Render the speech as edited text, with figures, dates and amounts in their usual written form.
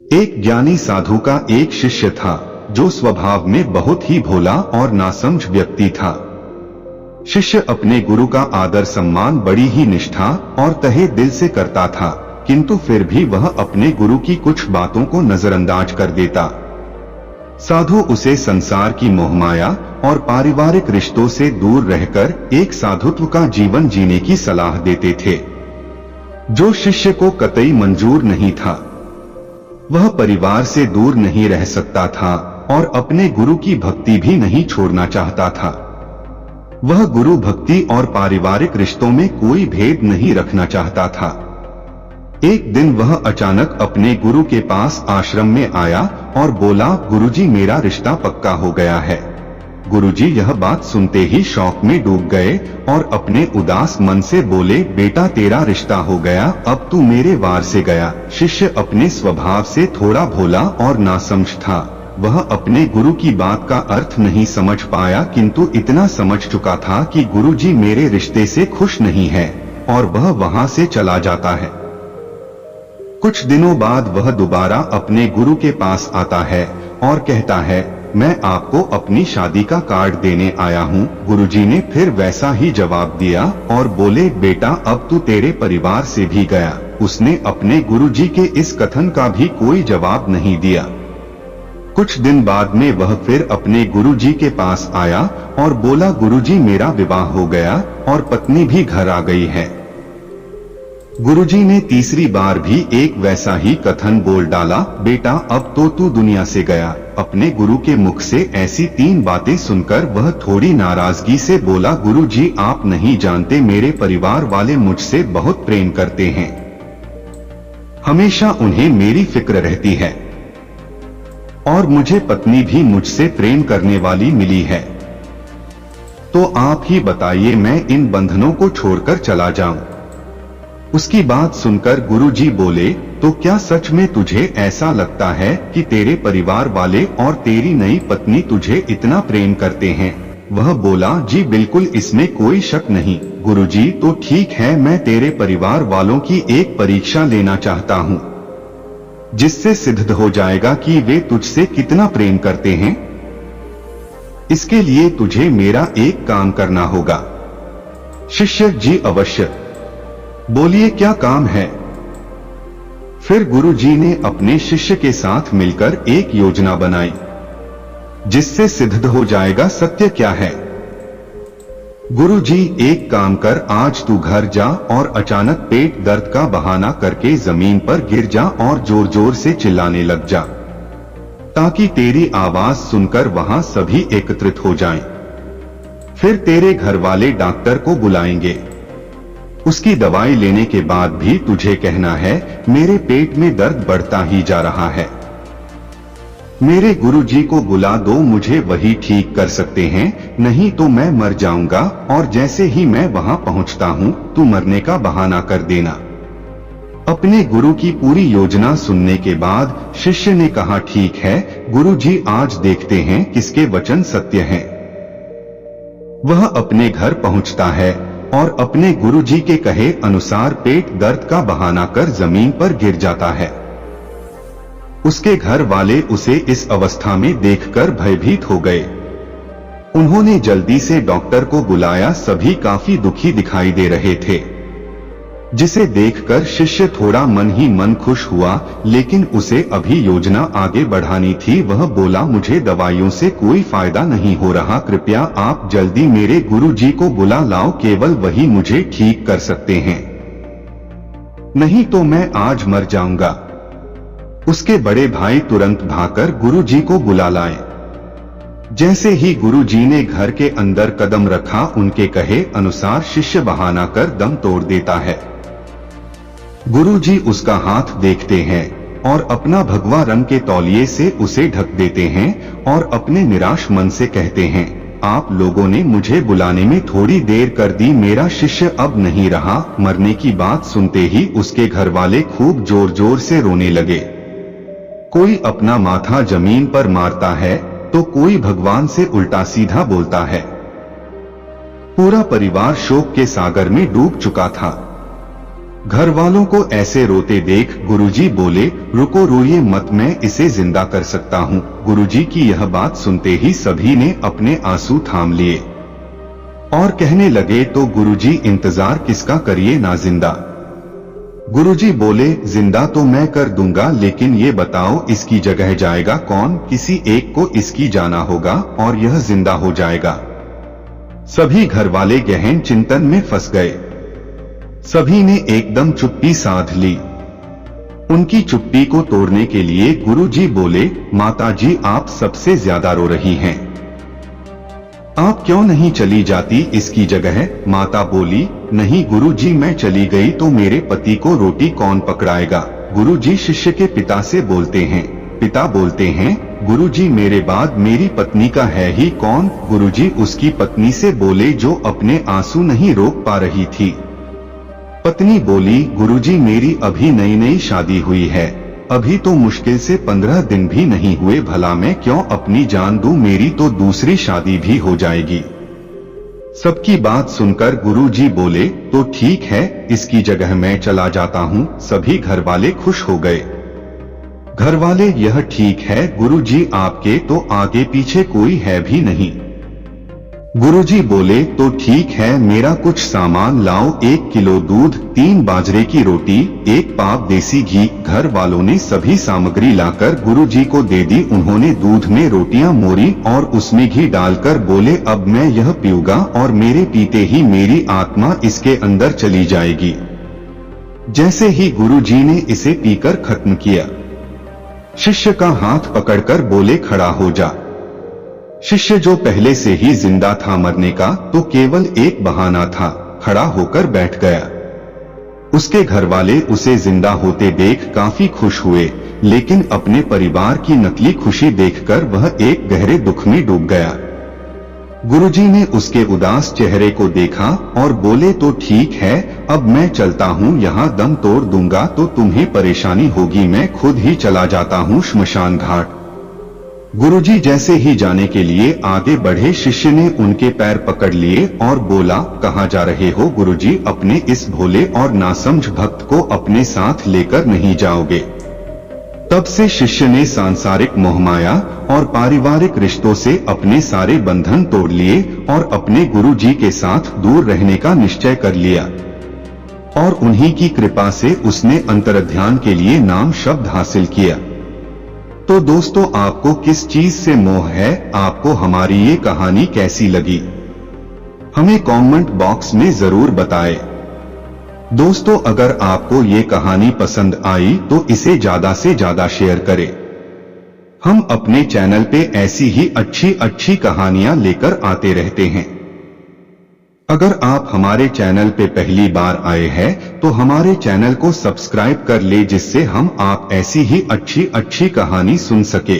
एक ज्ञानी साधु का एक शिष्य था जो स्वभाव में बहुत ही भोला और नासमझ व्यक्ति था। शिष्य अपने गुरु का आदर सम्मान बड़ी ही निष्ठा और तहे दिल से करता था, किंतु फिर भी वह अपने गुरु की कुछ बातों को नजरअंदाज कर देता। साधु उसे संसार की मोहमाया और पारिवारिक रिश्तों से दूर रहकर एक साधुत्व का जीवन जीने की सलाह देते थे, जो शिष्य को कतई मंजूर नहीं था। वह परिवार से दूर नहीं रह सकता था और अपने गुरु की भक्ति भी नहीं छोड़ना चाहता था। वह गुरु भक्ति और पारिवारिक रिश्तों में कोई भेद नहीं रखना चाहता था। एक दिन वह अचानक अपने गुरु के पास आश्रम में आया और बोला, गुरुजी मेरा रिश्ता पक्का हो गया है। गुरुजी यह बात सुनते ही शौक में डूब गए और अपने उदास मन से बोले, बेटा तेरा रिश्ता हो गया, अब तू मेरे वार से गया। शिष्य अपने स्वभाव से थोड़ा भोला और नासमझ था। वह अपने गुरु की बात का अर्थ नहीं समझ पाया, किंतु इतना समझ चुका था कि गुरुजी मेरे रिश्ते से खुश नहीं है और वह वहां से चला जाता है। कुछ दिनों बाद वह दोबारा अपने गुरु के पास आता है और कहता है, मैं आपको अपनी शादी का कार्ड देने आया हूँ। गुरुजी ने फिर वैसा ही जवाब दिया और बोले, बेटा अब तू तेरे परिवार से भी गया। उसने अपने गुरुजी के इस कथन का भी कोई जवाब नहीं दिया। कुछ दिन बाद में वह फिर अपने गुरुजी के पास आया और बोला, गुरुजी मेरा विवाह हो गया और पत्नी भी घर आ गई है। गुरुजी ने तीसरी बार भी एक वैसा ही कथन बोल डाला, बेटा अब तो तू दुनिया से गया। अपने गुरु के मुख से ऐसी 3 बातें सुनकर वह थोड़ी नाराजगी से बोला, गुरुजी आप नहीं जानते, मेरे परिवार वाले मुझसे बहुत प्रेम करते हैं। हमेशा उन्हें मेरी फिक्र रहती है और मुझे पत्नी भी मुझसे प्रेम करने वाली मिली है। तो आप ही बताइए मैं इन बंधनों को छोड़कर चला जाऊं? उसकी बात सुनकर गुरुजी बोले, तो क्या सच में तुझे ऐसा लगता है कि तेरे परिवार वाले और तेरी नई पत्नी तुझे इतना प्रेम करते हैं? वह बोला, जी बिल्कुल, इसमें कोई शक नहीं। गुरुजी तो ठीक है, मैं तेरे परिवार वालों की एक परीक्षा लेना चाहता हूँ, जिससे सिद्ध हो जाएगा कि वे तुझसे कितना प्रेम करते हैं। इसके लिए तुझे मेरा एक काम करना होगा। शिष्य, जी अवश्य, बोलिए क्या काम है? फिर गुरुजी ने अपने शिष्य के साथ मिलकर एक योजना बनाई, जिससे सिद्ध हो जाएगा सत्य क्या है। गुरुजी, एक काम कर, आज तू घर जा और अचानक पेट दर्द का बहाना करके जमीन पर गिर जा और जोर जोर से चिल्लाने लग जा, ताकि तेरी आवाज सुनकर वहां सभी एकत्रित हो जाएं। फिर तेरे घर वाले डॉक्टर को बुलाएंगे। उसकी दवाई लेने के बाद भी तुझे कहना है, मेरे पेट में दर्द बढ़ता ही जा रहा है। मेरे गुरुजी को बुला दो, मुझे वही ठीक कर सकते हैं, नहीं तो मैं मर जाऊंगा और जैसे ही मैं वहां पहुंचता हूं तू मरने का बहाना कर देना। अपने गुरु की पूरी योजना सुनने के बाद शिष्य ने कहा, ठीक है गुरुजी, आज देखते हैं किसके वचन सत्य हैं। वह अपने घर पहुंचता है और अपने गुरुजी के कहे अनुसार पेट दर्द का बहाना कर जमीन पर गिर जाता है। उसके घर वाले उसे इस अवस्था में देखकर भयभीत हो गए। उन्होंने जल्दी से डॉक्टर को बुलाया। सभी काफी दुखी दिखाई दे रहे थे, जिसे देखकर शिष्य थोड़ा मन ही मन खुश हुआ, लेकिन उसे अभी योजना आगे बढ़ानी थी। वह बोला, मुझे दवाइयों से कोई फायदा नहीं हो रहा, कृपया आप जल्दी मेरे गुरुजी को बुला लाओ, केवल वही मुझे ठीक कर सकते हैं, नहीं तो मैं आज मर जाऊंगा। उसके बड़े भाई तुरंत भागकर गुरुजी को बुला लाए। जैसे ही गुरुजी ने घर के अंदर कदम रखा, उनके कहे अनुसार शिष्य बहाना कर दम तोड़ देता है। गुरुजी उसका हाथ देखते हैं और अपना भगवा रंग के तौलिए से उसे ढक देते हैं और अपने निराश मन से कहते हैं, आप लोगों ने मुझे बुलाने में थोड़ी देर कर दी, मेरा शिष्य अब नहीं रहा। मरने की बात सुनते ही उसके घर वाले खूब जोर जोर से रोने लगे। कोई अपना माथा जमीन पर मारता है तो कोई भगवान से उल्टा सीधा बोलता है। पूरा परिवार शोक के सागर में डूब चुका था। घर वालों को ऐसे रोते देख गुरुजी बोले, रुको रोइए मत, मैं इसे जिंदा कर सकता हूँ। गुरुजी की यह बात सुनते ही सभी ने अपने आंसू थाम लिए और कहने लगे, तो गुरुजी इंतजार किसका, करिए ना जिंदा। गुरुजी बोले, जिंदा तो मैं कर दूंगा, लेकिन ये बताओ इसकी जगह जाएगा कौन? किसी एक को इसकी जाना होगा और यह जिंदा हो जाएगा। सभी घर वाले गहन चिंतन में फंस गए। सभी ने एकदम चुप्पी साध ली। उनकी चुप्पी को तोड़ने के लिए गुरुजी बोले, माताजी आप सबसे ज्यादा रो रही हैं, आप क्यों नहीं चली जाती इसकी जगह? माता बोली, नहीं गुरुजी, मैं चली गई तो मेरे पति को रोटी कौन पकड़ाएगा? गुरुजी शिष्य के पिता से बोलते हैं। पिता बोलते हैं, गुरुजी मेरे बाद मेरी पत्नी का है ही कौन? गुरुजी उसकी पत्नी से बोले जो अपने आंसू नहीं रोक पा रही थी। पत्नी बोली, गुरुजी मेरी अभी नई नई शादी हुई है, अभी तो मुश्किल से 15 दिन भी नहीं हुए, भला मैं क्यों अपनी जान दूं? मेरी तो दूसरी शादी भी हो जाएगी। सबकी बात सुनकर गुरुजी बोले, तो ठीक है, इसकी जगह मैं चला जाता हूँ। सभी घर वाले खुश हो गए। घर वाले, यह ठीक है गुरुजी, आपके तो आगे पीछे कोई है भी नहीं। गुरुजी बोले, तो ठीक है, मेरा कुछ सामान लाओ, 1 किलो दूध, 3 बाजरे की रोटी, 1 पाव देसी घी। घर वालों ने सभी सामग्री लाकर गुरुजी को दे दी। उन्होंने दूध में रोटियां मोरी और उसमें घी डालकर बोले, अब मैं यह पीऊंगा और मेरे पीते ही मेरी आत्मा इसके अंदर चली जाएगी। जैसे ही गुरुजी ने इसे पीकर खत्म किया, शिष्य का हाथ पकड़कर बोले, खड़ा हो जा। शिष्य जो पहले से ही जिंदा था मरने का, तो केवल एक बहाना था, खड़ा होकर बैठ गया। उसके घर वाले उसे जिंदा होते देख काफी खुश हुए, लेकिन अपने परिवार की नकली खुशी देखकर वह एक गहरे दुख में डूब गया। गुरुजी ने उसके उदास चेहरे को देखा और बोले, तो ठीक है, अब मैं चलता हूँ, यहाँ दम तोड़ दूंगा तो तुम्हें परेशानी होगी, मैं खुद ही चला जाता हूँ श्मशान घाट। गुरुजी जैसे ही जाने के लिए आगे बढ़े, शिष्य ने उनके पैर पकड़ लिए और बोला, कहाँ जा रहे हो गुरुजी? अपने इस भोले और नासमझ भक्त को अपने साथ लेकर नहीं जाओगे? तब से शिष्य ने सांसारिक मोहमाया और पारिवारिक रिश्तों से अपने सारे बंधन तोड़ लिए और अपने गुरुजी के साथ दूर रहने का निश्चय कर लिया। और उन्हीं की कृपा से उसने अंतर्ध्यान के लिए नाम शब्द हासिल किया। तो दोस्तों, आपको किस चीज से मोह है? आपको हमारी ये कहानी कैसी लगी? हमें कमेंट बॉक्स में जरूर बताएं। दोस्तों, अगर आपको ये कहानी पसंद आई तो इसे ज्यादा से ज्यादा शेयर करें। हम अपने चैनल पे ऐसी ही अच्छी कहानियां लेकर आते रहते हैं। अगर आप हमारे चैनल पे पहली बार आए हैं तो हमारे चैनल को सब्सक्राइब कर ले, जिससे हम आप ऐसी ही अच्छी कहानी सुन सके।